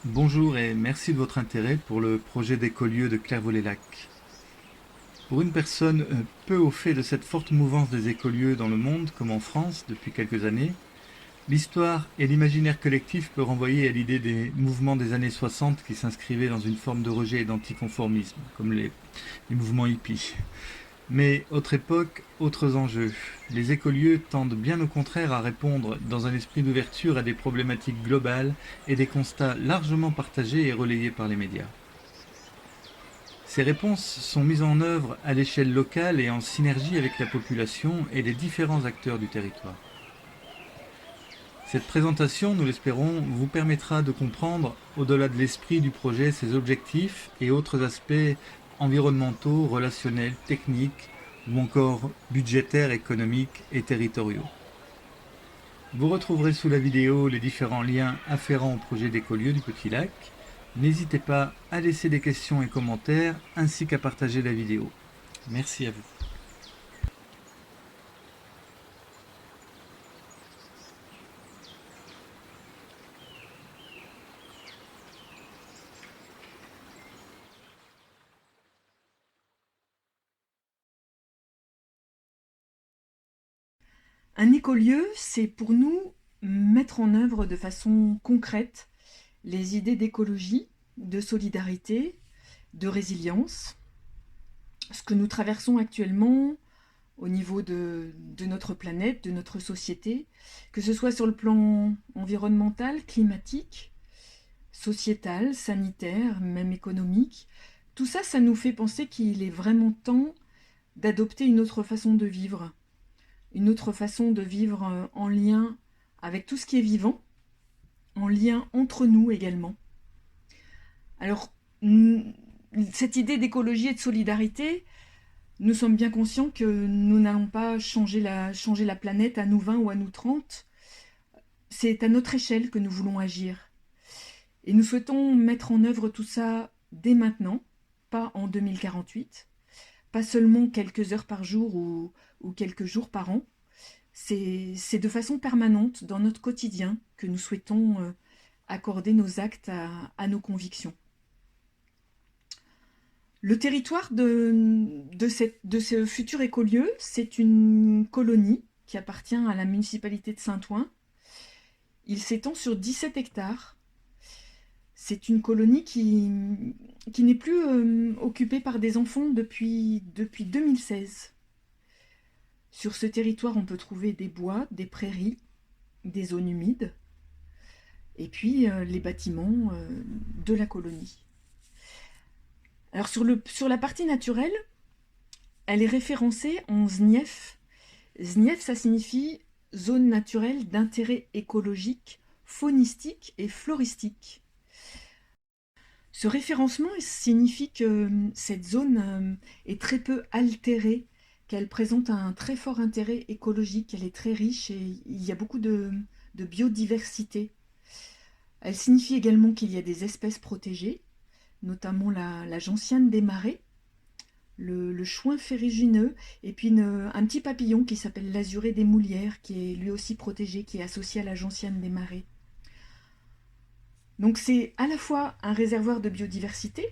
Bonjour et merci de votre intérêt pour le projet d'écolieu de Clairvaux-les-Lacs. Pour une personne peu au fait de cette forte mouvance des écolieux dans le monde, comme en France depuis quelques années, l'histoire et l'imaginaire collectif peut renvoyer à l'idée des mouvements des années 60 qui s'inscrivaient dans une forme de rejet et d'anticonformisme, comme les mouvements hippies. Mais autre époque, autres enjeux. Les écolieux tendent bien au contraire à répondre dans un esprit d'ouverture à des problématiques globales et des constats largement partagés et relayés par les médias. Ces réponses sont mises en œuvre à l'échelle locale et en synergie avec la population et les différents acteurs du territoire. Cette présentation, nous l'espérons, vous permettra de comprendre, au-delà de l'esprit du projet, ses objectifs et autres aspects environnementaux, relationnels, techniques ou encore budgétaires, économiques et territoriaux. Vous retrouverez sous la vidéo les différents liens afférents au projet d'écolieu du Petit Lac. N'hésitez pas à laisser des questions et commentaires ainsi qu'à partager la vidéo. Merci à vous. Un écolieu, c'est pour nous mettre en œuvre de façon concrète les idées d'écologie, de solidarité, de résilience. Ce que nous traversons actuellement au niveau de notre planète, de notre société, que ce soit sur le plan environnemental, climatique, sociétal, sanitaire, même économique, tout ça, ça nous fait penser qu'il est vraiment temps d'adopter une autre façon de vivre. Une autre façon de vivre en lien avec tout ce qui est vivant, en lien entre nous également. Alors, cette idée d'écologie et de solidarité, nous sommes bien conscients que nous n'allons pas changer la planète à nous 20 ou à nous 30. C'est à notre échelle que nous voulons agir. Et nous souhaitons mettre en œuvre tout ça dès maintenant, pas en 2048, pas seulement quelques heures par jour ou quelques jours par an. C'est de façon permanente dans notre quotidien que nous souhaitons accorder nos actes à nos convictions. Le territoire de ce futur écolieu, c'est une colonie qui appartient à la municipalité de Saint-Ouen. Il s'étend sur 17 hectares. C'est une colonie qui n'est plus occupée par des enfants depuis 2016. Sur ce territoire, on peut trouver des bois, des prairies, des zones humides, et puis les bâtiments de la colonie. Alors sur la partie naturelle, elle est référencée en ZNIEF. ZNIEF, ça signifie zone naturelle d'intérêt écologique, faunistique et floristique. Ce référencement signifie que cette zone est très peu altérée, qu'elle présente un très fort intérêt écologique, qu'elle est très riche et il y a beaucoup de biodiversité. Elle signifie également qu'il y a des espèces protégées, notamment la gentiane des marais, le chouin ferrugineux, et puis un petit papillon qui s'appelle l'azuré des moulières, qui est lui aussi protégé, qui est associé à la gentiane des marais. Donc c'est à la fois un réservoir de biodiversité,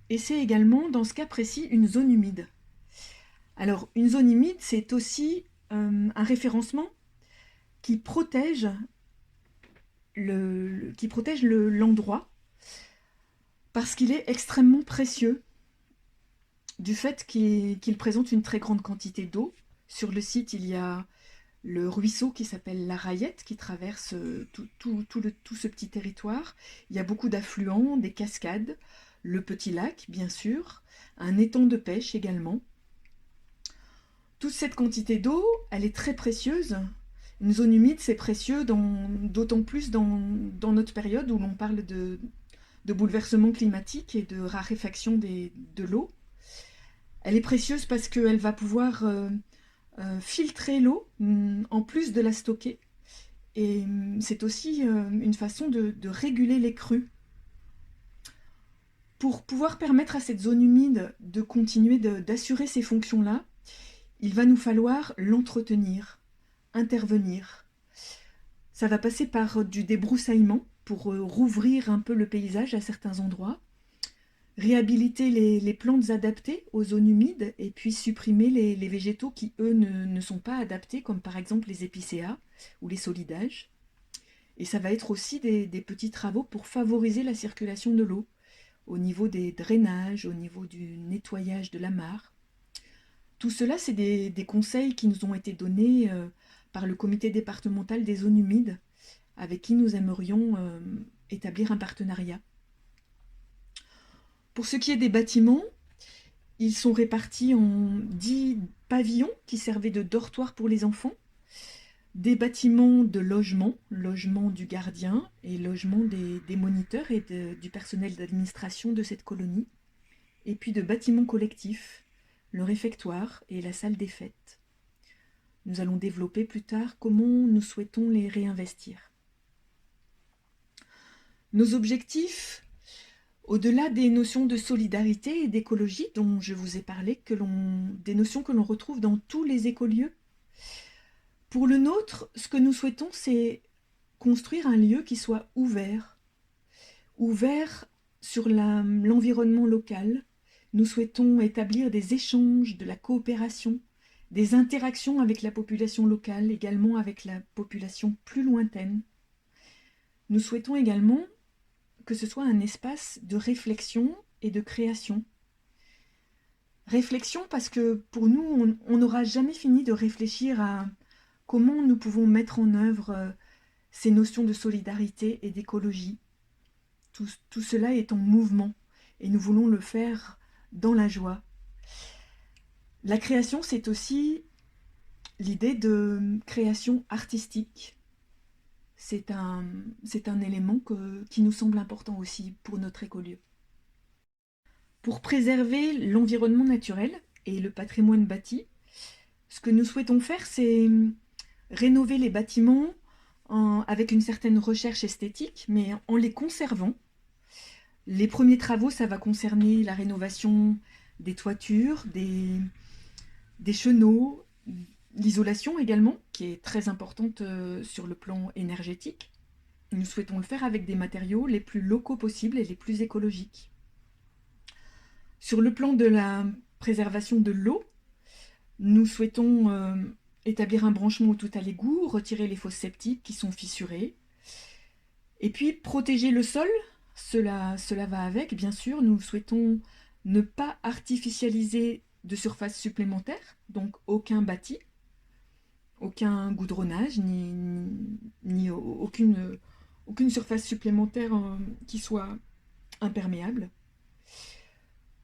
et c'est également, dans ce cas précis, une zone humide. Alors, une zone humide, c'est aussi un référencement qui protège l'endroit parce qu'il est extrêmement précieux du fait qu'il présente une très grande quantité d'eau. Sur le site, il y a le ruisseau qui s'appelle la Rayette qui traverse tout ce petit territoire. Il y a beaucoup d'affluents, des cascades, le petit lac, bien sûr, un étang de pêche également. Toute cette quantité d'eau, elle est très précieuse. Une zone humide, c'est précieux, d'autant plus dans notre période où l'on parle de bouleversement climatique et de raréfaction de l'eau. Elle est précieuse parce qu'elle va pouvoir filtrer l'eau, en plus de la stocker. Et c'est aussi une façon de réguler les crues. Pour pouvoir permettre à cette zone humide de continuer d'assurer ces fonctions-là, il va nous falloir l'entretenir, intervenir. Ça va passer par du débroussaillement pour rouvrir un peu le paysage à certains endroits, réhabiliter les plantes adaptées aux zones humides et puis supprimer les végétaux qui, eux, ne sont pas adaptés, comme par exemple les épicéas ou les solidages. Et ça va être aussi des petits travaux pour favoriser la circulation de l'eau, au niveau des drainages, au niveau du nettoyage de la mare. Tout cela, c'est des conseils qui nous ont été donnés par le comité départemental des zones humides, avec qui nous aimerions établir un partenariat. Pour ce qui est des bâtiments, ils sont répartis en 10 pavillons qui servaient de dortoir pour les enfants, des bâtiments de logement, logement du gardien et logement des moniteurs et du personnel d'administration de cette colonie, et puis de bâtiments collectifs, le réfectoire et la salle des fêtes. Nous allons développer plus tard comment nous souhaitons les réinvestir. Nos objectifs, au-delà des notions de solidarité et d'écologie dont je vous ai parlé, des notions que l'on retrouve dans tous les écolieux, pour le nôtre, ce que nous souhaitons, c'est construire un lieu qui soit ouvert sur l'environnement local. Nous souhaitons établir des échanges, de la coopération, des interactions avec la population locale, également avec la population plus lointaine. Nous souhaitons également que ce soit un espace de réflexion et de création. Réflexion parce que pour nous, on n'aura jamais fini de réfléchir à comment nous pouvons mettre en œuvre ces notions de solidarité et d'écologie. Tout cela est en mouvement et nous voulons le faire dans la joie. La création, c'est aussi l'idée de création artistique. C'est un élément qui nous semble important aussi pour notre écolieu. Pour préserver l'environnement naturel et le patrimoine bâti, ce que nous souhaitons faire, c'est rénover les bâtiments avec une certaine recherche esthétique, mais en les conservant. Les premiers travaux, ça va concerner la rénovation des toitures, des chenaux, l'isolation également, qui est très importante sur le plan énergétique. Nous souhaitons le faire avec des matériaux les plus locaux possibles et les plus écologiques. Sur le plan de la préservation de l'eau, nous souhaitons établir un branchement tout à l'égout, retirer les fosses septiques qui sont fissurées, et puis protéger le sol. Cela va avec, bien sûr. Nous souhaitons ne pas artificialiser de surface supplémentaire, donc aucun bâti, aucun goudronnage, ni aucune surface supplémentaire qui soit imperméable.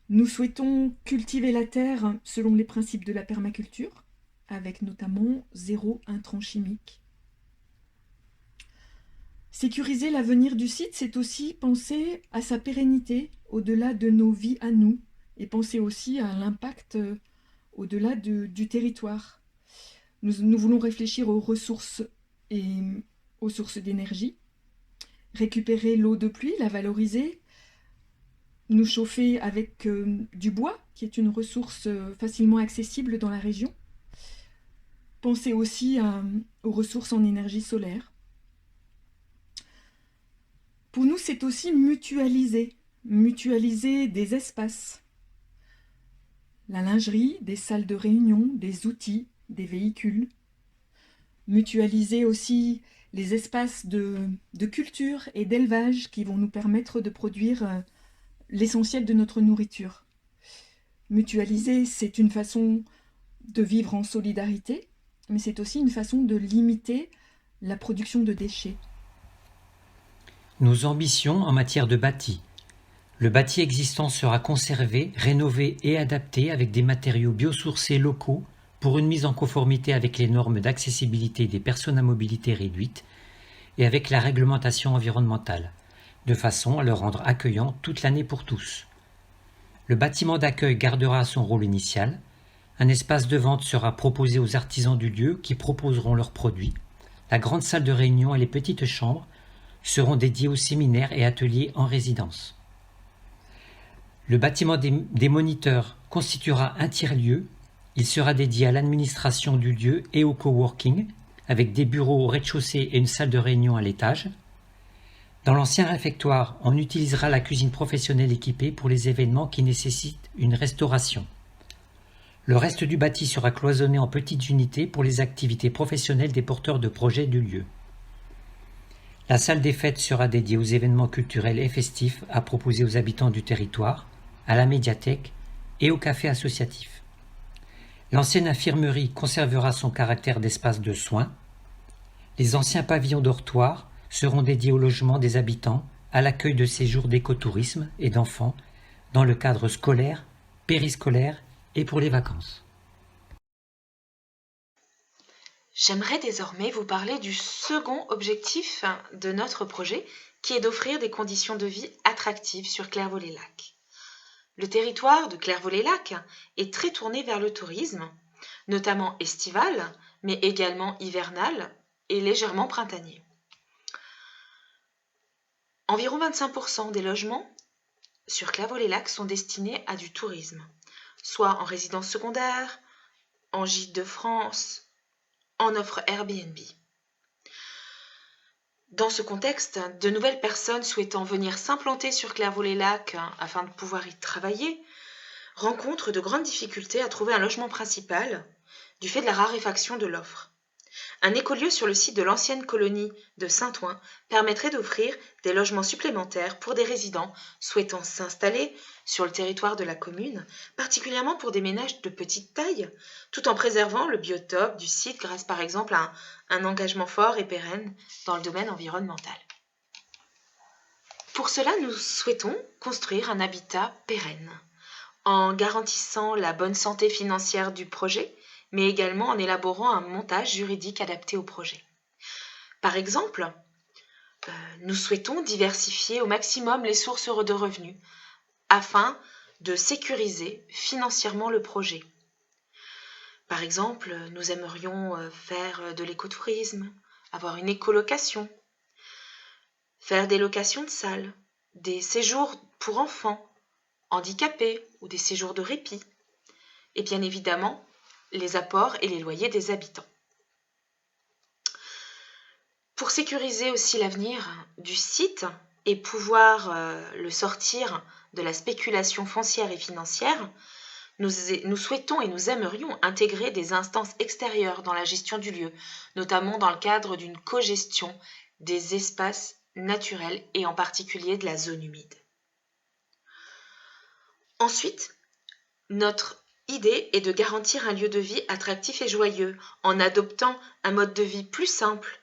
Nous souhaitons cultiver la terre selon les principes de la permaculture, avec notamment 0 intrants chimiques. Sécuriser l'avenir du site, c'est aussi penser à sa pérennité au-delà de nos vies à nous, et penser aussi à l'impact au-delà du territoire. Nous voulons réfléchir aux ressources et aux sources d'énergie, récupérer l'eau de pluie, la valoriser, nous chauffer avec du bois, qui est une ressource facilement accessible dans la région. Penser aussi aux ressources en énergie solaire. Pour nous, c'est aussi mutualiser des espaces. La lingerie, des salles de réunion, des outils, des véhicules. Mutualiser aussi les espaces de culture et d'élevage qui vont nous permettre de produire l'essentiel de notre nourriture. Mutualiser, c'est une façon de vivre en solidarité, mais c'est aussi une façon de limiter la production de déchets. Nos ambitions en matière de bâti. Le bâti existant sera conservé, rénové et adapté avec des matériaux biosourcés locaux pour une mise en conformité avec les normes d'accessibilité des personnes à mobilité réduite et avec la réglementation environnementale, de façon à le rendre accueillant toute l'année pour tous. Le bâtiment d'accueil gardera son rôle initial. Un espace de vente sera proposé aux artisans du lieu qui proposeront leurs produits. La grande salle de réunion et les petites chambres seront dédiées aux séminaires et ateliers en résidence. Le bâtiment des moniteurs constituera un tiers-lieu. Il sera dédié à l'administration du lieu et au coworking, avec des bureaux au rez-de-chaussée et une salle de réunion à l'étage. Dans l'ancien réfectoire, on utilisera la cuisine professionnelle équipée pour les événements qui nécessitent une restauration. Le reste du bâti sera cloisonné en petites unités pour les activités professionnelles des porteurs de projets du lieu. La salle des fêtes sera dédiée aux événements culturels et festifs à proposer aux habitants du territoire, à la médiathèque et au café associatif. L'ancienne infirmerie conservera son caractère d'espace de soins. Les anciens pavillons dortoirs seront dédiés au logement des habitants, à l'accueil de séjours d'écotourisme et d'enfants dans le cadre scolaire, périscolaire et pour les vacances. J'aimerais désormais vous parler du second objectif de notre projet, qui est d'offrir des conditions de vie attractives sur Clairvaux-les-Lacs. Le territoire de Clairvaux-les-Lacs est très tourné vers le tourisme, notamment estival, mais également hivernal et légèrement printanier. Environ 25% des logements sur Clairvaux-les-Lacs sont destinés à du tourisme, soit en résidence secondaire, en gîte de France, en offre Airbnb. Dans ce contexte, de nouvelles personnes souhaitant venir s'implanter sur Clairvaux-les-Lacs afin de pouvoir y travailler rencontrent de grandes difficultés à trouver un logement principal du fait de la raréfaction de l'offre. Un écolieu sur le site de l'ancienne colonie de Saint-Ouen permettrait d'offrir des logements supplémentaires pour des résidents souhaitant s'installer sur le territoire de la commune, particulièrement pour des ménages de petite taille, tout en préservant le biotope du site grâce par exemple à un engagement fort et pérenne dans le domaine environnemental. Pour cela, nous souhaitons construire un habitat pérenne, en garantissant la bonne santé financière du projet, mais également en élaborant un montage juridique adapté au projet. Par exemple, nous souhaitons diversifier au maximum les sources de revenus afin de sécuriser financièrement le projet. Par exemple, nous aimerions faire de l'écotourisme, avoir une écolocation, faire des locations de salles, des séjours pour enfants, handicapés ou des séjours de répit, et bien évidemment, les apports et les loyers des habitants. Pour sécuriser aussi l'avenir du site et pouvoir le sortir de la spéculation foncière et financière, nous souhaitons et nous aimerions intégrer des instances extérieures dans la gestion du lieu, notamment dans le cadre d'une cogestion des espaces naturels et en particulier de la zone humide. Ensuite, notre idée est de garantir un lieu de vie attractif et joyeux en adoptant un mode de vie plus simple,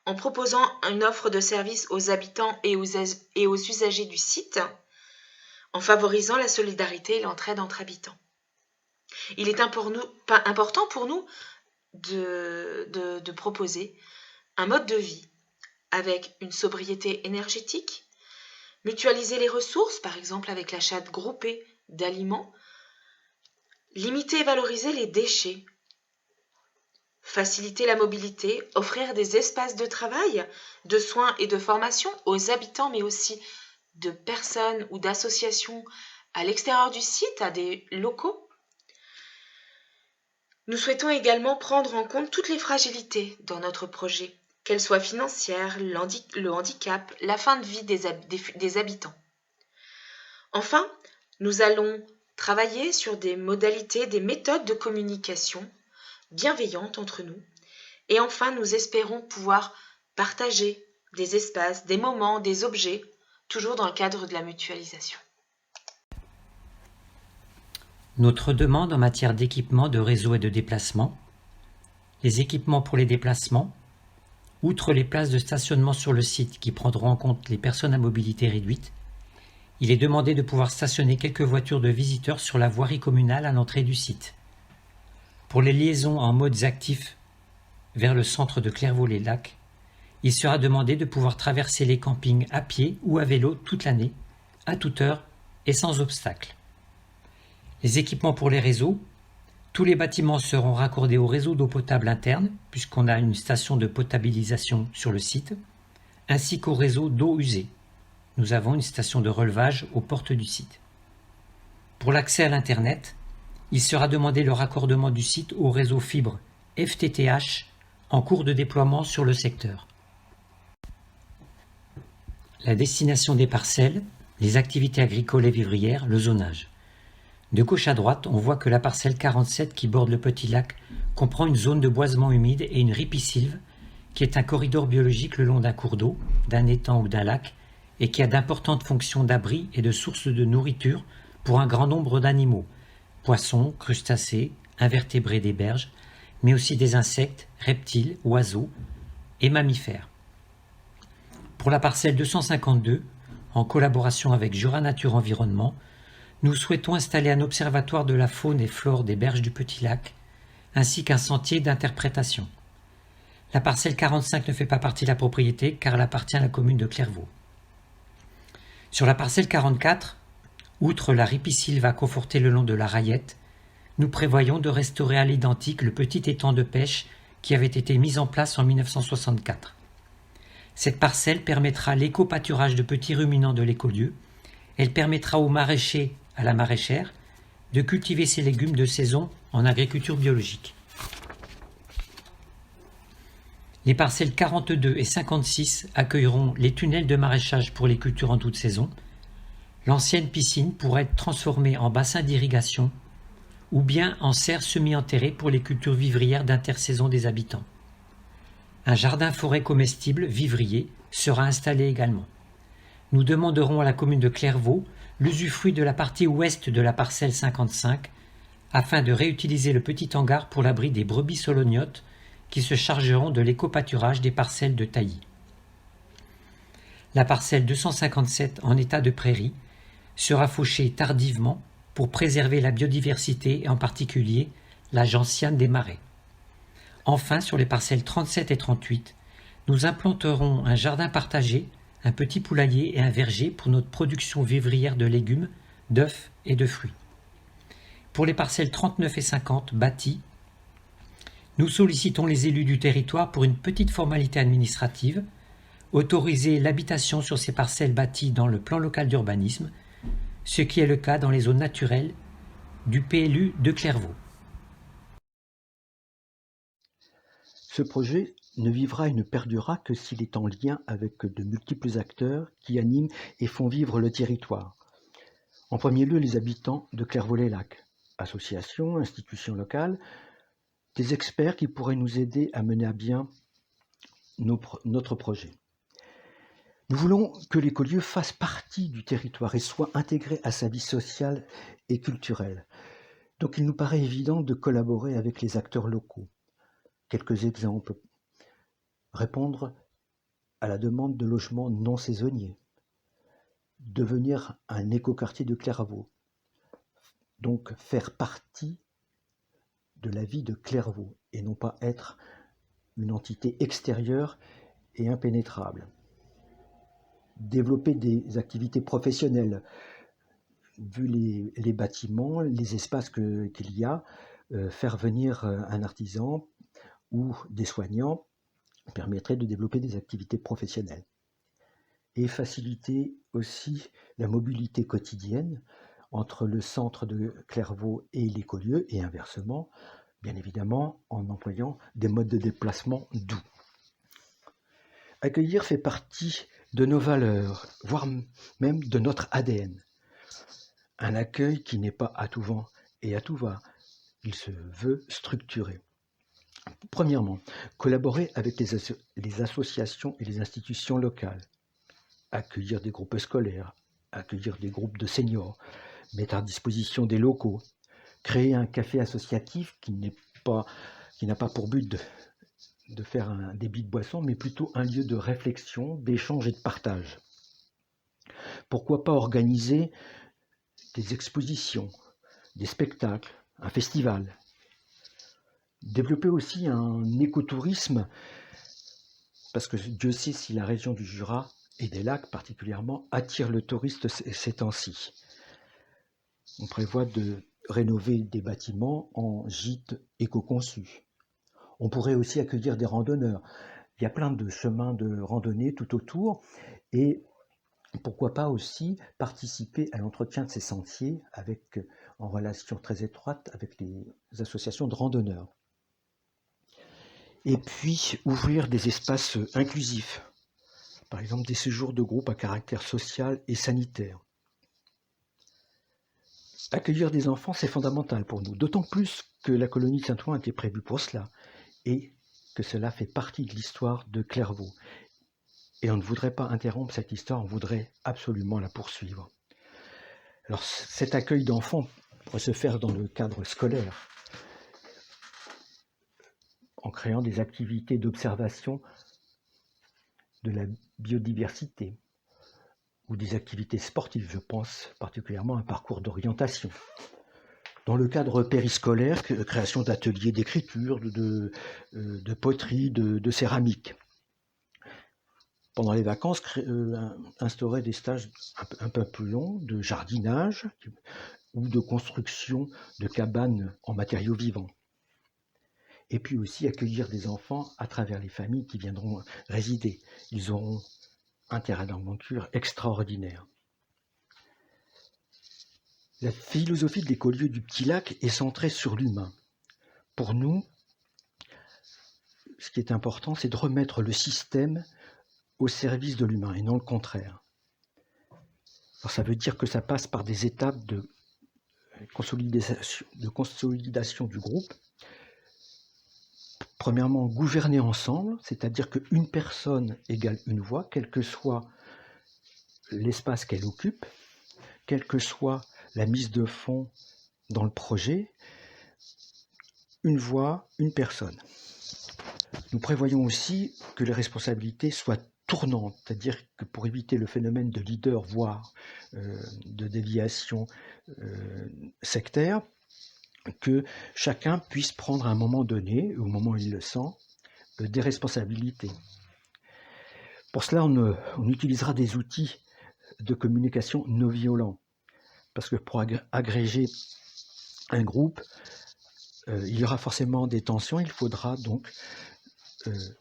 en proposant une offre de services aux habitants et aux usagers du site, en favorisant la solidarité et l'entraide entre habitants. Il est important pour nous de proposer un mode de vie avec une sobriété énergétique, mutualiser les ressources, par exemple avec l'achat groupé d'aliments, limiter et valoriser les déchets, faciliter la mobilité, offrir des espaces de travail, de soins et de formation aux habitants, mais aussi de personnes ou d'associations à l'extérieur du site, à des locaux. Nous souhaitons également prendre en compte toutes les fragilités dans notre projet, qu'elles soient financières, le handicap, la fin de vie des habitants. Enfin, nous allons travailler sur des modalités, des méthodes de communication bienveillantes entre nous. Et enfin, nous espérons pouvoir partager des espaces, des moments, des objets, toujours dans le cadre de la mutualisation. Notre demande en matière d'équipement, de réseau et de déplacement. Les équipements pour les déplacements. Outre les places de stationnement sur le site qui prendront en compte les personnes à mobilité réduite, il est demandé de pouvoir stationner quelques voitures de visiteurs sur la voirie communale à l'entrée du site. Pour les liaisons en modes actifs vers le centre de Clairvaux-les-Lacs, il sera demandé de pouvoir traverser les campings à pied ou à vélo toute l'année, à toute heure et sans obstacle. Les équipements pour les réseaux. Tous les bâtiments seront raccordés au réseau d'eau potable interne, puisqu'on a une station de potabilisation sur le site, ainsi qu'au réseau d'eau usée. Nous avons une station de relevage aux portes du site. Pour l'accès à l'Internet, il sera demandé le raccordement du site au réseau fibre FTTH en cours de déploiement sur le secteur. La destination des parcelles, les activités agricoles et vivrières, le zonage. De gauche à droite, on voit que la parcelle 47 qui borde le petit lac comprend une zone de boisement humide et une ripisylve qui est un corridor biologique le long d'un cours d'eau, d'un étang ou d'un lac et qui a d'importantes fonctions d'abri et de source de nourriture pour un grand nombre d'animaux, poissons, crustacés, invertébrés des berges, mais aussi des insectes, reptiles, oiseaux et mammifères. Pour la parcelle 252, en collaboration avec Jura Nature Environnement, nous souhaitons installer un observatoire de la faune et flore des berges du Petit Lac, ainsi qu'un sentier d'interprétation. La parcelle 45 ne fait pas partie de la propriété car elle appartient à la commune de Clairvaux. Sur la parcelle 44, outre la ripisylve à conforter le long de la Rayette, nous prévoyons de restaurer à l'identique le petit étang de pêche qui avait été mis en place en 1964. Cette parcelle permettra l'éco-pâturage de petits ruminants de l'écolieu. Elle permettra aux maraîchers, à la maraîchère, de cultiver ses légumes de saison en agriculture biologique. Les parcelles 42 et 56 accueilleront les tunnels de maraîchage pour les cultures en toute saison. L'ancienne piscine pourra être transformée en bassin d'irrigation ou bien en serre semi-enterrée pour les cultures vivrières d'intersaison des habitants. Un jardin forêt comestible vivrier sera installé également. Nous demanderons à la commune de Clairvaux l'usufruit de la partie ouest de la parcelle 55 afin de réutiliser le petit hangar pour l'abri des brebis solognotes qui se chargeront de l'éco-pâturage des parcelles de taillis. La parcelle 257 en état de prairie sera fauchée tardivement pour préserver la biodiversité et en particulier la gentiane des marais. Enfin, sur les parcelles 37 et 38, nous implanterons un jardin partagé, un petit poulailler et un verger pour notre production vivrière de légumes, d'œufs et de fruits. Pour les parcelles 39 et 50 bâties, nous sollicitons les élus du territoire pour une petite formalité administrative, autoriser l'habitation sur ces parcelles bâties dans le plan local d'urbanisme, ce qui est le cas dans les zones naturelles du PLU de Clairvaux. Ce projet ne vivra et ne perdurera que s'il est en lien avec de multiples acteurs qui animent et font vivre le territoire. En premier lieu, les habitants de Clairvaux-les-Lacs, associations, institutions locales, des experts qui pourraient nous aider à mener à bien notre projet. Nous voulons que l'écolieu fasse partie du territoire et soit intégré à sa vie sociale et culturelle. Donc il nous paraît évident de collaborer avec les acteurs locaux. Quelques exemples. Répondre à la demande de logements non saisonniers. Devenir un écoquartier de Clairvaux. Donc faire partie de la vie de Clairvaux et non pas être une entité extérieure et impénétrable. Développer des activités professionnelles, vu les bâtiments, les espaces qu'il y a, faire venir un artisan ou des soignants permettrait de développer des activités professionnelles. Et faciliter aussi la mobilité quotidienne entre le centre de Clairvaux et l'écolieu, et inversement, bien évidemment, en employant des modes de déplacement doux. Accueillir fait partie de nos valeurs, voire même de notre ADN. Un accueil qui n'est pas à tout vent et à tout va. Il se veut structuré. Premièrement, collaborer avec les associations et les institutions locales. Accueillir des groupes scolaires, accueillir des groupes de seniors, mettre à disposition des locaux, créer un café associatif qui n'a pas pour but de faire un débit de boisson, mais plutôt un lieu de réflexion, d'échange et de partage. Pourquoi pas organiser des expositions, des spectacles, un festival. Développer aussi un écotourisme, parce que Dieu sait si la région du Jura et des lacs particulièrement attire le touriste ces temps-ci. On prévoit de rénover des bâtiments en gîtes éco-conçus. On pourrait aussi accueillir des randonneurs. Il y a plein de chemins de randonnée tout autour et pourquoi pas aussi participer à l'entretien de ces sentiers en relation très étroite avec les associations de randonneurs. Et puis ouvrir des espaces inclusifs, par exemple des séjours de groupe à caractère social et sanitaire. Accueillir des enfants, c'est fondamental pour nous, d'autant plus que la colonie de Saint-Ouen était prévue pour cela et que cela fait partie de l'histoire de Clairvaux. Et on ne voudrait pas interrompre cette histoire, on voudrait absolument la poursuivre. Alors cet accueil d'enfants pourrait se faire dans le cadre scolaire, en créant des activités d'observation de la biodiversité ou des activités sportives, je pense particulièrement à un parcours d'orientation. Dans le cadre périscolaire, création d'ateliers d'écriture, de poterie, de céramique. Pendant les vacances, instaurer des stages un peu plus longs de jardinage ou de construction de cabanes en matériaux vivants. Et puis aussi accueillir des enfants à travers les familles qui viendront résider. Ils auront un terrain d'aventure extraordinaire. La philosophie de l'écolieu du Petit Lac est centrée sur l'humain. Pour nous, ce qui est important, c'est de remettre le système au service de l'humain et non le contraire. Alors ça veut dire que ça passe par des étapes de consolidation du groupe. Premièrement, gouverner ensemble, c'est-à-dire qu'une personne égale une voix, quel que soit l'espace qu'elle occupe, quelle que soit la mise de fond dans le projet, une voix, une personne. Nous prévoyons aussi que les responsabilités soient tournantes, c'est-à-dire que pour éviter le phénomène de leader, voire de déviation sectaire, que chacun puisse prendre à un moment donné, au moment où il le sent, des responsabilités. Pour cela, on utilisera des outils de communication non violents, parce que pour agréger un groupe, il y aura forcément des tensions, il faudra donc se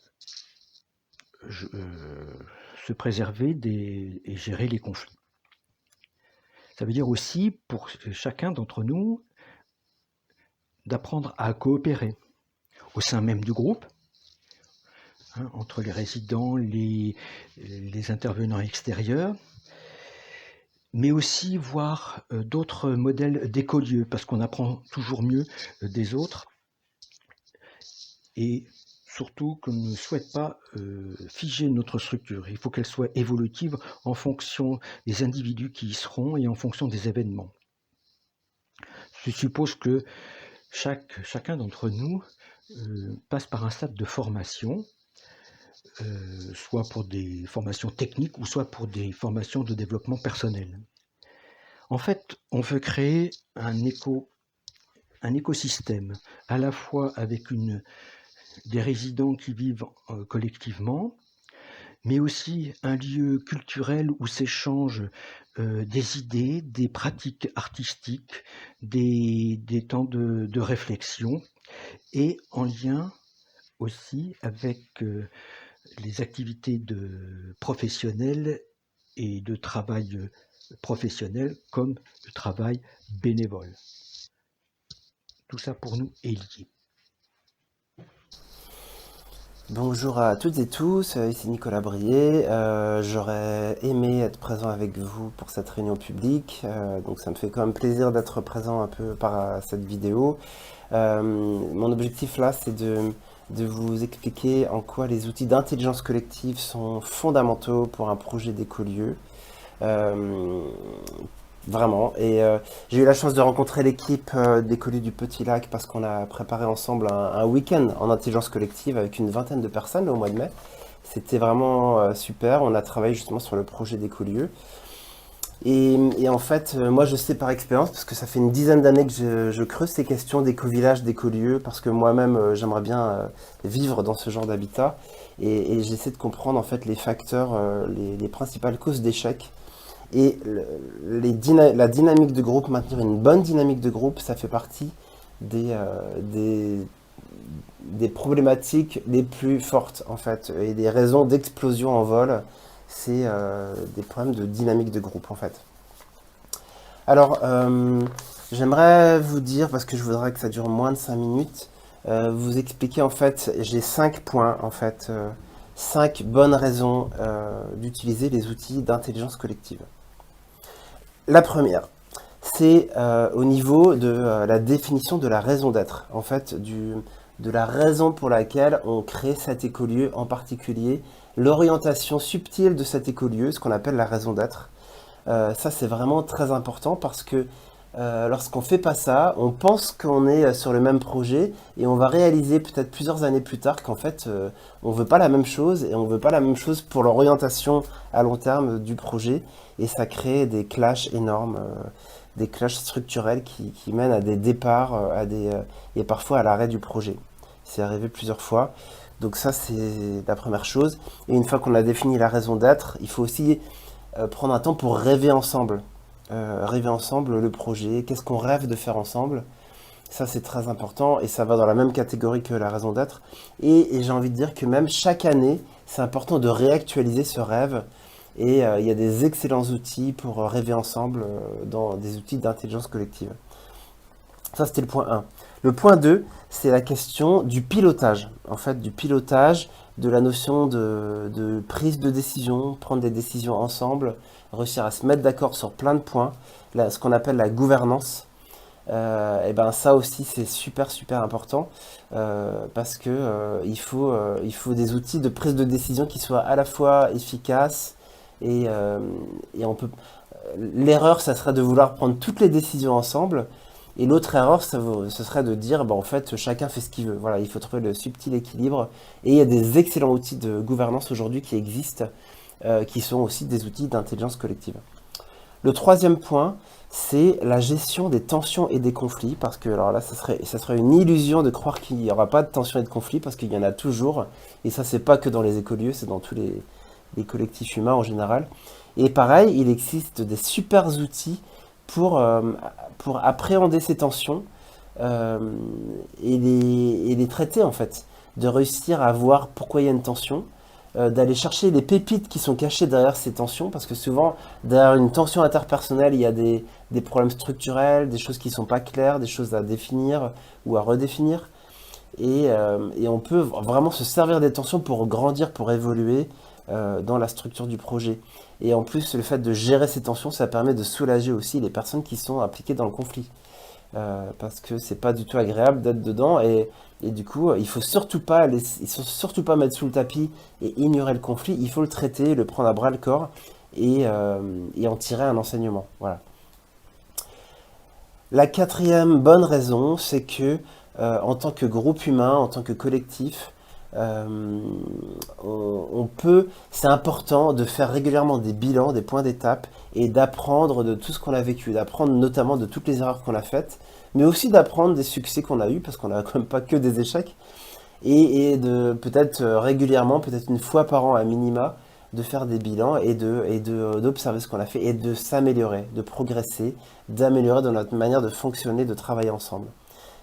préserver et gérer les conflits. Ça veut dire aussi, pour chacun d'entre nous, d'apprendre à coopérer au sein même du groupe, entre les résidents, les intervenants extérieurs, mais aussi voir d'autres modèles d'écolieux, parce qu'on apprend toujours mieux des autres, et surtout qu'on ne souhaite pas figer notre structure. Il faut qu'elle soit évolutive en fonction des individus qui y seront et en fonction des événements. Je suppose que chacun d'entre nous passe par un stade de formation, soit pour des formations techniques ou soit pour des formations de développement personnel. En fait, on veut créer un écosystème, à la fois avec des résidents qui vivent collectivement, mais aussi un lieu culturel où s'échangent des idées, des pratiques artistiques, des temps de réflexion, et en lien aussi avec les activités professionnelles et de travail professionnel comme le travail bénévole. Tout ça pour nous est lié. Bonjour à toutes et tous, ici Nicolas Brier. J'aurais aimé être présent avec vous pour cette réunion publique, donc ça me fait quand même plaisir d'être présent un peu par cette vidéo. Mon objectif là, c'est de vous expliquer en quoi les outils d'intelligence collective sont fondamentaux pour un projet d'écolieu. Vraiment, et j'ai eu la chance de rencontrer l'équipe d'écoliers du Petit Lac parce qu'on a préparé ensemble un week-end en intelligence collective avec une vingtaine de personnes au mois de mai. C'était vraiment super, on a travaillé justement sur le projet d'écolieu. Et en fait, moi je sais par expérience, parce que ça fait une dizaine d'années que je creuse ces questions d'éco-village, d'écolieu, parce que moi-même j'aimerais bien vivre dans ce genre d'habitat. Et j'essaie de comprendre en fait les facteurs, les principales causes d'échec. Et la dynamique de groupe, maintenir une bonne dynamique de groupe, ça fait partie des problématiques les plus fortes en fait. Et des raisons d'explosion en vol, c'est des problèmes de dynamique de groupe en fait. Alors, j'aimerais vous dire, parce que je voudrais que ça dure moins de 5 minutes, vous expliquer en fait, j'ai 5 points en fait, 5 bonnes raisons d'utiliser les outils d'intelligence collective. La première, c'est au niveau de la définition de la raison d'être, en fait, de la raison pour laquelle on crée cet écolieu en particulier, l'orientation subtile de cet écolieu, ce qu'on appelle la raison d'être. Ça, c'est vraiment très important parce que lorsqu'on fait pas ça, on pense qu'on est sur le même projet et on va réaliser peut-être plusieurs années plus tard qu'en fait, on veut pas la même chose et on veut pas la même chose pour l'orientation à long terme du projet et ça crée des clashs énormes, des clashs structurels qui mènent à des départs, et parfois à l'arrêt du projet. C'est arrivé plusieurs fois. Donc ça, c'est la première chose. Et une fois qu'on a défini la raison d'être, il faut aussi prendre un temps pour rêver ensemble. Rêver ensemble le projet, qu'est-ce qu'on rêve de faire ensemble. Ça, c'est très important et ça va dans la même catégorie que la raison d'être. Et j'ai envie de dire que même chaque année, c'est important de réactualiser ce rêve. Et il y a des excellents outils pour rêver ensemble dans des outils d'intelligence collective. Ça, c'était le point 1. Le point 2, c'est la question du pilotage. En fait, du pilotage, de la notion de prise de décision, prendre des décisions ensemble, réussir à se mettre d'accord sur plein de points, là, ce qu'on appelle la gouvernance. Et ben ça aussi c'est super super important parce que il faut des outils de prise de décision qui soient à la fois efficaces et on peut l'erreur ça serait de vouloir prendre toutes les décisions ensemble et l'autre erreur ce serait de dire bah, en fait chacun fait ce qu'il veut. Voilà, il faut trouver le subtil équilibre et il y a des excellents outils de gouvernance aujourd'hui qui existent qui sont aussi des outils d'intelligence collective. Le troisième point, c'est la gestion des tensions et des conflits, parce que alors là, ça serait une illusion de croire qu'il n'y aura pas de tensions et de conflits, parce qu'il y en a toujours, et ça, c'est pas que dans les écolieux, c'est dans tous les collectifs humains en général. Et pareil, il existe des super outils pour appréhender ces tensions et les traiter, en fait, de réussir à voir pourquoi il y a une tension, d'aller chercher les pépites qui sont cachées derrière ces tensions, parce que souvent, derrière une tension interpersonnelle, il y a des problèmes structurels, des choses qui ne sont pas claires, des choses à définir ou à redéfinir. Et on peut vraiment se servir des tensions pour grandir, pour évoluer dans la structure du projet. Et en plus, le fait de gérer ces tensions, ça permet de soulager aussi les personnes qui sont impliquées dans le conflit. Parce que c'est pas du tout agréable d'être dedans et du coup il faut surtout pas mettre sous le tapis et ignorer le conflit, il faut le traiter, le prendre à bras le corps et en tirer un enseignement. Voilà. La quatrième bonne raison, c'est que en tant que groupe humain, en tant que collectif, c'est important de faire régulièrement des bilans, des points d'étape et d'apprendre de tout ce qu'on a vécu, d'apprendre notamment de toutes les erreurs qu'on a faites, mais aussi d'apprendre des succès qu'on a eus, parce qu'on n'a quand même pas que des échecs, et de peut-être régulièrement, peut-être une fois par an à minima, de faire des bilans et d'observer ce qu'on a fait et de s'améliorer, de progresser, d'améliorer dans notre manière de fonctionner, de travailler ensemble.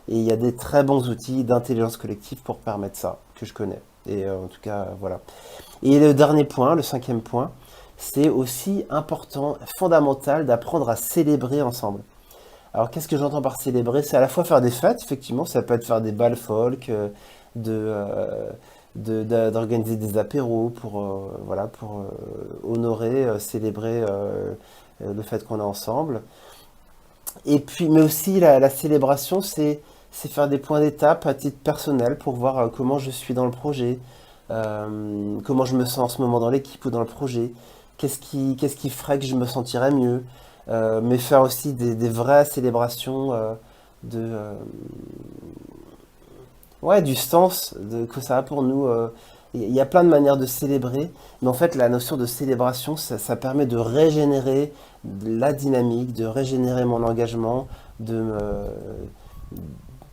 Et il y a des très bons outils d'intelligence collective pour permettre ça, que je connais. Et en tout cas, voilà. Et le dernier point, le cinquième point, c'est aussi important, fondamental d'apprendre à célébrer ensemble. Alors qu'est-ce que j'entends par célébrer? C'est à la fois faire des fêtes, effectivement, ça peut être faire des bals folk, d'organiser des apéros pour honorer, célébrer le fait qu'on est ensemble. Et puis, mais aussi la célébration, c'est faire des points d'étape à titre personnel pour voir comment je suis dans le projet, comment je me sens en ce moment dans l'équipe ou dans le projet, qu'est-ce qui ferait que je me sentirais mieux, mais faire aussi des vraies célébrations du sens que ça a pour nous. Il y a plein de manières de célébrer, mais en fait, la notion de célébration, ça permet de régénérer la dynamique, de régénérer mon engagement,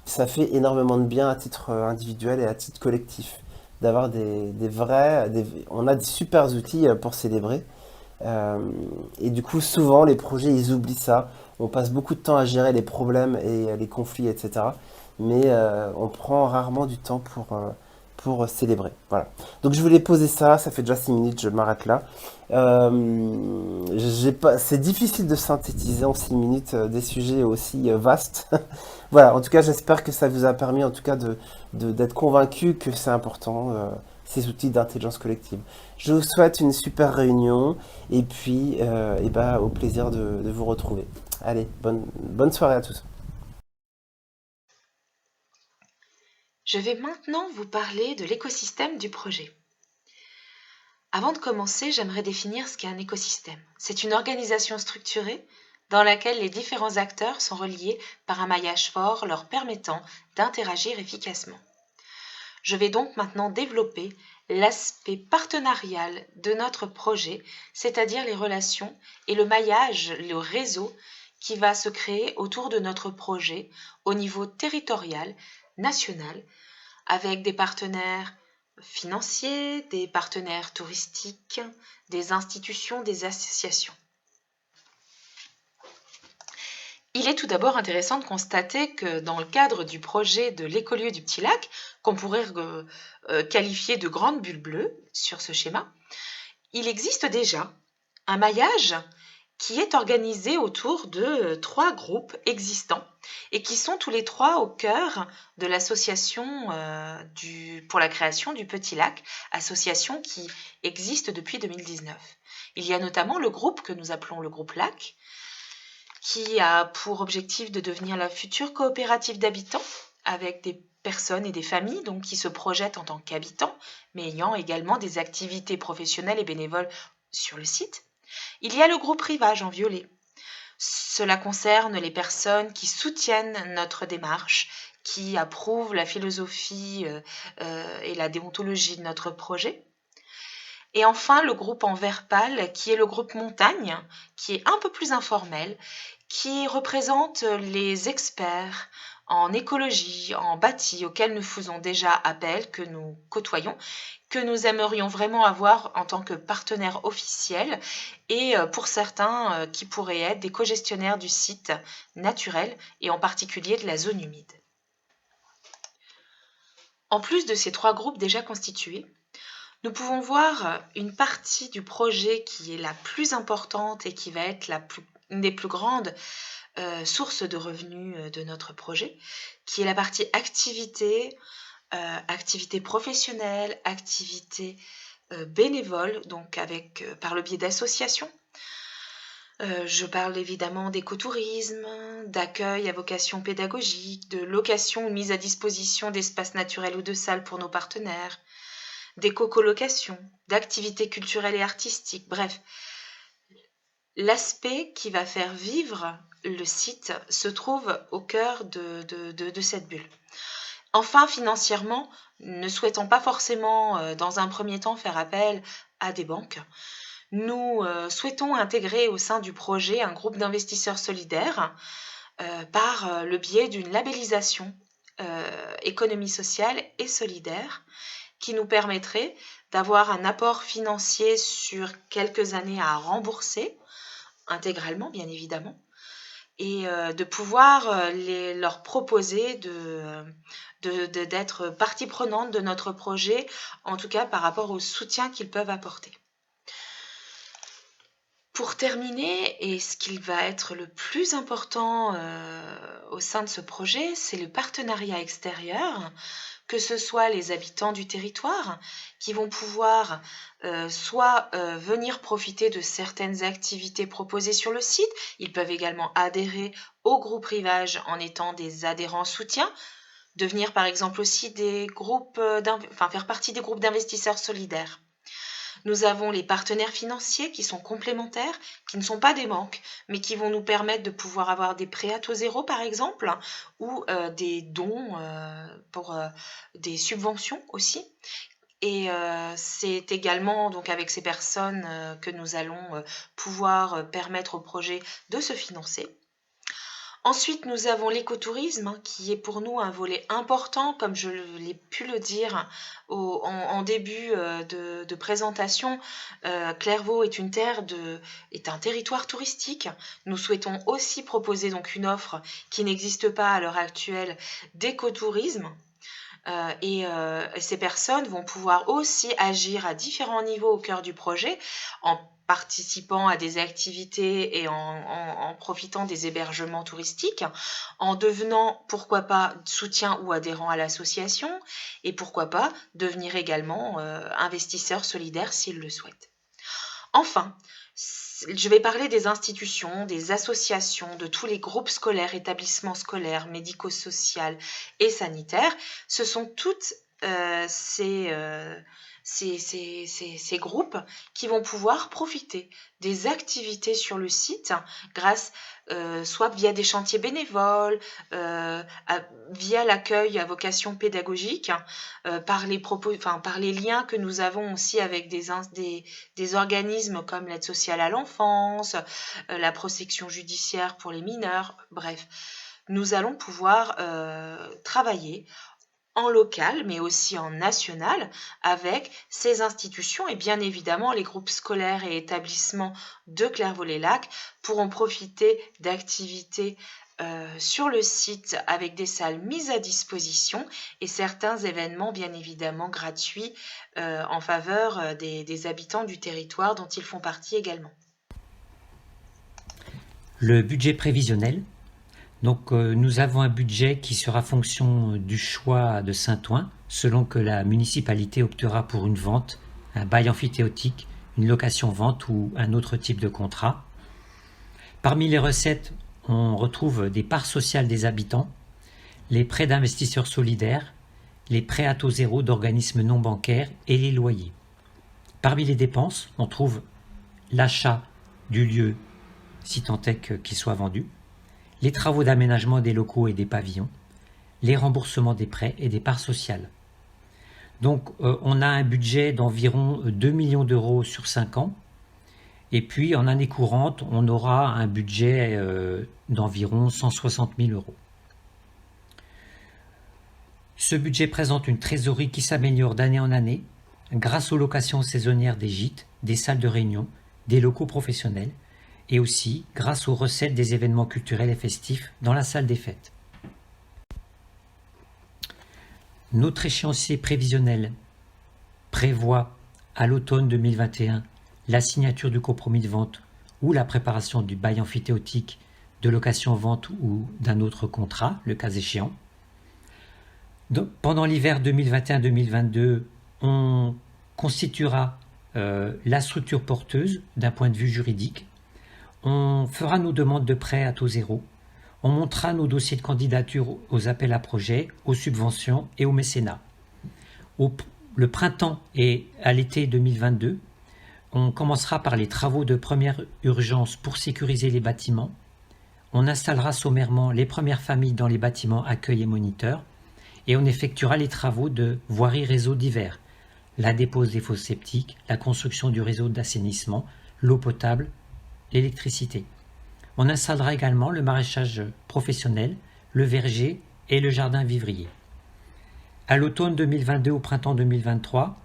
ça fait énormément de bien à titre individuel et à titre collectif. D'avoir on a des super outils pour célébrer. Et du coup, souvent, les projets, ils oublient ça. On passe beaucoup de temps à gérer les problèmes et les conflits, etc. Mais on prend rarement du temps pour célébrer. Voilà. Donc je voulais poser ça, ça fait déjà 6 minutes, je m'arrête là. C'est difficile de synthétiser en 6 minutes des sujets aussi vastes. Voilà, en tout cas j'espère que ça vous a permis en tout cas d'être convaincu que c'est important ces outils d'intelligence collective. Je vous souhaite une super réunion et puis au plaisir de vous retrouver. Allez, bonne soirée à tous. Je vais maintenant vous parler de l'écosystème du projet. Avant de commencer, j'aimerais définir ce qu'est un écosystème. C'est une organisation structurée dans laquelle les différents acteurs sont reliés par un maillage fort leur permettant d'interagir efficacement. Je vais donc maintenant développer l'aspect partenarial de notre projet, c'est-à-dire les relations et le maillage, le réseau qui va se créer autour de notre projet au niveau territorial, national, avec des partenaires financiers, des partenaires touristiques, des institutions, des associations. Il est tout d'abord intéressant de constater que dans le cadre du projet de l'écolieu du Petit Lac, qu'on pourrait qualifier de grande bulle bleue sur ce schéma, il existe déjà un maillage qui est organisé autour de 3 groupes existants et qui sont tous les 3 au cœur de l'association pour la création du Petit Lac, association qui existe depuis 2019. Il y a notamment le groupe que nous appelons le groupe Lac, qui a pour objectif de devenir la future coopérative d'habitants avec des personnes et des familles donc, qui se projettent en tant qu'habitants, mais ayant également des activités professionnelles et bénévoles sur le site. Il y a le groupe Rivage en violet. Cela concerne les personnes qui soutiennent notre démarche, qui approuvent la philosophie et la déontologie de notre projet. Et enfin, le groupe en vert pâle, qui est le groupe Montagne, qui est un peu plus informel, qui représente les experts en écologie, en bâti, auxquels nous faisons déjà appel, que nous côtoyons, que nous aimerions vraiment avoir en tant que partenaire officiel et pour certains qui pourraient être des co-gestionnaires du site naturel et en particulier de la zone humide. En plus de ces 3 groupes déjà constitués, nous pouvons voir une partie du projet qui est la plus importante et qui va être une des plus grandes sources de revenus de notre projet, qui est la partie activité, activité professionnelle, activité bénévole, donc par le biais d'associations. Je parle évidemment d'écotourisme, d'accueil à vocation pédagogique, de location ou mise à disposition d'espaces naturels ou de salles pour nos partenaires, d'éco-colocation, d'activités culturelles et artistiques, bref. L'aspect qui va faire vivre le site se trouve au cœur de cette bulle. Enfin, financièrement, ne souhaitant pas forcément dans un premier temps faire appel à des banques, nous souhaitons intégrer au sein du projet un groupe d'investisseurs solidaires par le biais d'une labellisation économie sociale et solidaire qui nous permettrait d'avoir un apport financier sur quelques années à rembourser, intégralement bien évidemment, et de pouvoir leur proposer d'être partie prenante de notre projet, en tout cas par rapport au soutien qu'ils peuvent apporter. Pour terminer, et ce qui va être le plus important au sein de ce projet, c'est le partenariat extérieur, que ce soit les habitants du territoire qui vont pouvoir soit venir profiter de certaines activités proposées sur le site, ils peuvent également adhérer au groupe Rivage en étant des adhérents soutiens, devenir par exemple aussi faire partie des groupes d'investisseurs solidaires. Nous avons les partenaires financiers qui sont complémentaires, qui ne sont pas des banques, mais qui vont nous permettre de pouvoir avoir des prêts à taux zéro par exemple, ou des dons pour des subventions aussi. Et c'est également donc avec ces personnes que nous allons pouvoir permettre au projet de se financer. Ensuite, nous avons l'écotourisme qui est pour nous un volet important, comme je l'ai pu le dire en début de présentation. Clairvaux est est un territoire touristique. Nous souhaitons aussi proposer donc une offre qui n'existe pas à l'heure actuelle d'écotourisme. Et ces personnes vont pouvoir aussi agir à différents niveaux au cœur du projet en participant à des activités et en profitant des hébergements touristiques, en devenant, pourquoi pas, soutien ou adhérent à l'association, et pourquoi pas, devenir également investisseur solidaire s'ils le souhaitent. Enfin, je vais parler des institutions, des associations, de tous les groupes scolaires, établissements scolaires, médico-sociaux et sanitaires. Ce sont toutes ces groupes qui vont pouvoir profiter des activités sur le site grâce soit via des chantiers bénévoles, via l'accueil à vocation pédagogique, par les liens que nous avons aussi avec des organismes comme l'aide sociale à l'enfance, la protection judiciaire pour les mineurs, bref. Nous allons pouvoir travailler en local, mais aussi en national, avec ces institutions et bien évidemment les groupes scolaires et établissements de Clairvaux-les-Lacs pourront profiter d'activités sur le site avec des salles mises à disposition et certains événements bien évidemment gratuits en faveur des habitants du territoire dont ils font partie également. Le budget prévisionnel. Donc nous avons un budget qui sera fonction du choix de Saint-Ouen, selon que la municipalité optera pour une vente, un bail amphithéotique, une location-vente ou un autre type de contrat. Parmi les recettes, on retrouve des parts sociales des habitants, les prêts d'investisseurs solidaires, les prêts à taux zéro d'organismes non bancaires et les loyers. Parmi les dépenses, on trouve l'achat du lieu, si tant est qu'il soit vendu, les travaux d'aménagement des locaux et des pavillons, les remboursements des prêts et des parts sociales. Donc on a un budget d'environ 2 millions d'euros sur 5 ans, et puis en année courante, on aura un budget d'environ 160 000 euros. Ce budget présente une trésorerie qui s'améliore d'année en année grâce aux locations saisonnières des gîtes, des salles de réunion, des locaux professionnels, et aussi grâce aux recettes des événements culturels et festifs dans la salle des fêtes. Notre échéancier prévisionnel prévoit à l'automne 2021 la signature du compromis de vente ou la préparation du bail amphithéotique de location-vente ou d'un autre contrat, le cas échéant. Donc, pendant l'hiver 2021-2022, on constituera la structure porteuse d'un point de vue juridique. On fera nos demandes de prêts à taux zéro. On montera nos dossiers de candidature aux appels à projets, aux subventions et au mécénat. Le printemps et à l'été 2022, on commencera par les travaux de première urgence pour sécuriser les bâtiments. On installera sommairement les premières familles dans les bâtiments accueil et moniteurs et on effectuera les travaux de voirie réseau divers, la dépose des fosses septiques, la construction du réseau d'assainissement, l'eau potable, l'électricité. On installera également le maraîchage professionnel, le verger et le jardin vivrier. À l'automne 2022 au printemps 2023,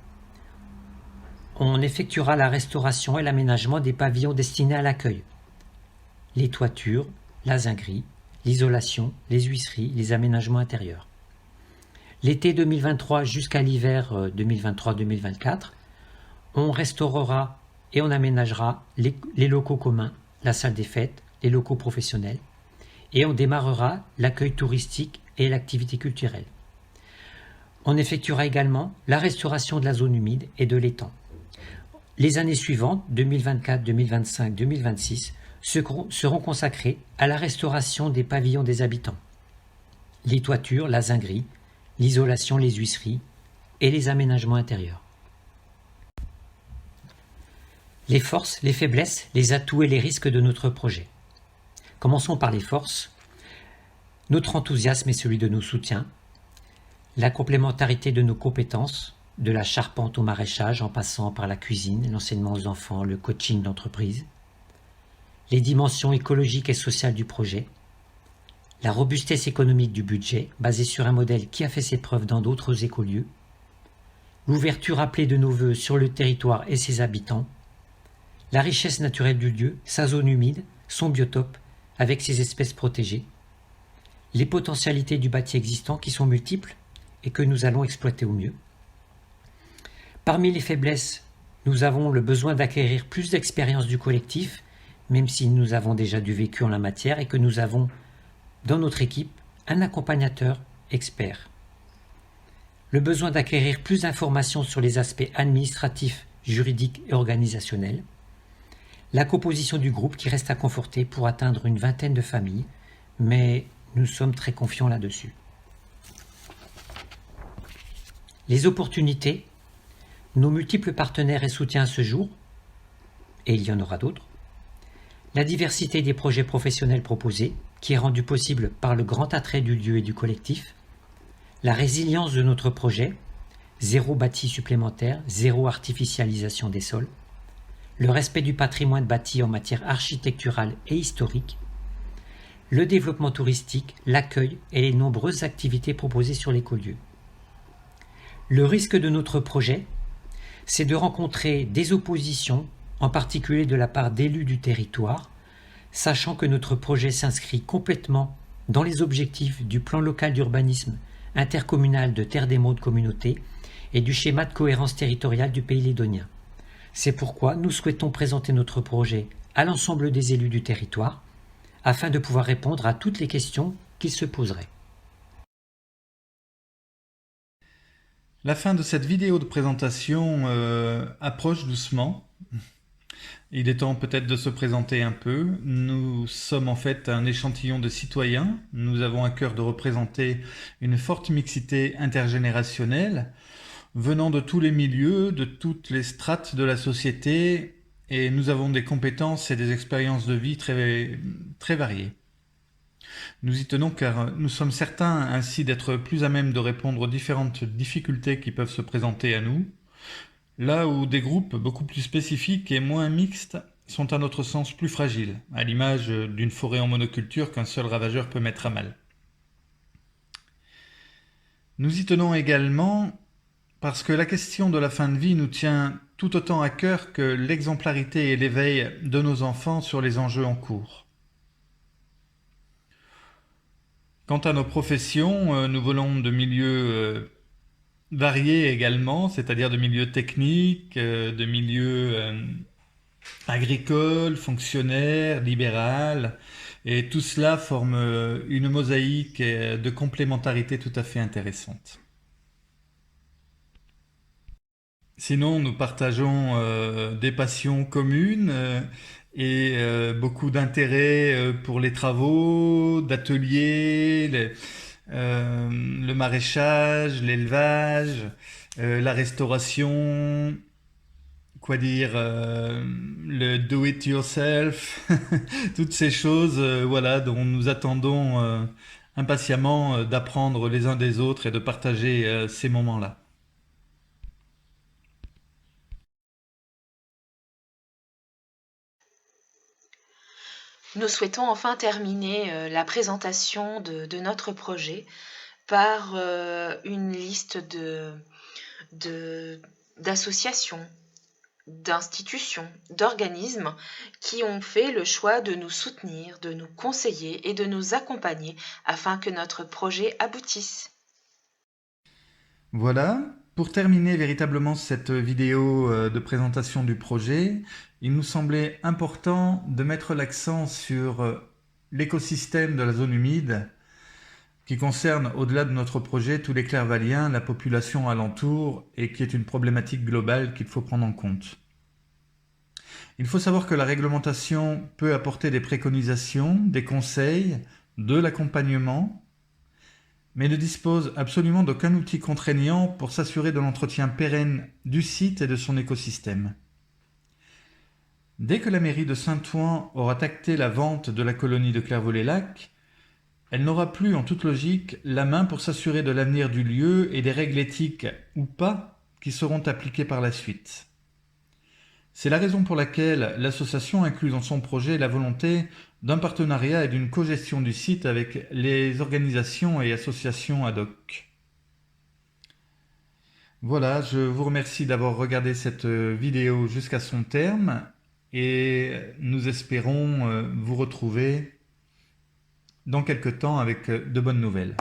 on effectuera la restauration et l'aménagement des pavillons destinés à l'accueil. Les toitures, la zinguerie, l'isolation, les huisseries, les aménagements intérieurs. L'été 2023 jusqu'à l'hiver 2023-2024, on restaurera et on aménagera les locaux communs, la salle des fêtes, les locaux professionnels, et on démarrera l'accueil touristique et l'activité culturelle. On effectuera également la restauration de la zone humide et de l'étang. Les années suivantes, 2024, 2025, 2026, seront consacrées à la restauration des pavillons des habitants, les toitures, la zinguerie, l'isolation, les huisseries et les aménagements intérieurs. Les forces, les faiblesses, les atouts et les risques de notre projet. Commençons par les forces. Notre enthousiasme est celui de nos soutiens, la complémentarité de nos compétences, de la charpente au maraîchage en passant par la cuisine, l'enseignement aux enfants, le coaching d'entreprise, les dimensions écologiques et sociales du projet, la robustesse économique du budget basé sur un modèle qui a fait ses preuves dans d'autres écolieux, l'ouverture appelée de nos voeux sur le territoire et ses habitants, la richesse naturelle du lieu, sa zone humide, son biotope, avec ses espèces protégées, les potentialités du bâti existant qui sont multiples et que nous allons exploiter au mieux. Parmi les faiblesses, nous avons le besoin d'acquérir plus d'expérience du collectif, même si nous avons déjà du vécu en la matière et que nous avons dans notre équipe un accompagnateur expert. Le besoin d'acquérir plus d'informations sur les aspects administratifs, juridiques et organisationnels. La composition du groupe qui reste à conforter pour atteindre une vingtaine de familles, mais nous sommes très confiants là-dessus. Les opportunités, nos multiples partenaires et soutiens à ce jour, et il y en aura d'autres. La diversité des projets professionnels proposés, qui est rendue possible par le grand attrait du lieu et du collectif. La résilience de notre projet, 0 bâti supplémentaire, 0 artificialisation des sols. Le respect du patrimoine bâti en matière architecturale et historique. Le développement touristique, l'accueil et les nombreuses activités proposées sur l'écolieu. Le risque de notre projet, c'est de rencontrer des oppositions, en particulier de la part d'élus du territoire, sachant que notre projet s'inscrit complètement dans les objectifs du plan local d'urbanisme intercommunal de terre des Maudes communauté et du schéma de cohérence territoriale du pays lédonien. C'est pourquoi nous souhaitons présenter notre projet à l'ensemble des élus du territoire, afin de pouvoir répondre à toutes les questions qu'ils se poseraient. La fin de cette vidéo de présentation approche doucement. Il est temps peut-être de se présenter un peu. Nous sommes en fait un échantillon de citoyens. Nous avons à cœur de représenter une forte mixité intergénérationnelle, venant de tous les milieux, de toutes les strates de la société, et nous avons des compétences et des expériences de vie très, très variées. Nous y tenons car nous sommes certains ainsi d'être plus à même de répondre aux différentes difficultés qui peuvent se présenter à nous, là où des groupes beaucoup plus spécifiques et moins mixtes sont à notre sens plus fragiles, à l'image d'une forêt en monoculture qu'un seul ravageur peut mettre à mal. Nous y tenons également parce que la question de la fin de vie nous tient tout autant à cœur que l'exemplarité et l'éveil de nos enfants sur les enjeux en cours. Quant à nos professions, nous venons de milieux variés également, c'est-à-dire de milieux techniques, de milieux agricoles, fonctionnaires, libéral, et tout cela forme une mosaïque de complémentarité tout à fait intéressante. Sinon, nous partageons des passions communes et beaucoup d'intérêt pour les travaux, d'ateliers, le maraîchage, l'élevage, la restauration, quoi dire, le do-it-yourself, toutes ces choses voilà, dont nous attendons impatiemment d'apprendre les uns des autres et de partager ces moments-là. Nous souhaitons enfin terminer la présentation de notre projet par une liste d'associations, d'institutions, d'organismes qui ont fait le choix de nous soutenir, de nous conseiller et de nous accompagner afin que notre projet aboutisse. Voilà, pour terminer véritablement cette vidéo de présentation du projet, il nous semblait important de mettre l'accent sur l'écosystème de la zone humide qui concerne, au-delà de notre projet, tous les Clairvaliens, la population alentour et qui est une problématique globale qu'il faut prendre en compte. Il faut savoir que la réglementation peut apporter des préconisations, des conseils, de l'accompagnement, mais ne dispose absolument d'aucun outil contraignant pour s'assurer de l'entretien pérenne du site et de son écosystème. Dès que la mairie de Saint-Ouen aura acté la vente de la colonie de Clairvaux-les-Lacs, elle n'aura plus, en toute logique, la main pour s'assurer de l'avenir du lieu et des règles éthiques ou pas qui seront appliquées par la suite. C'est la raison pour laquelle l'association inclut dans son projet la volonté d'un partenariat et d'une cogestion du site avec les organisations et associations ad hoc. Voilà, je vous remercie d'avoir regardé cette vidéo jusqu'à son terme et nous espérons vous retrouver dans quelque temps avec de bonnes nouvelles.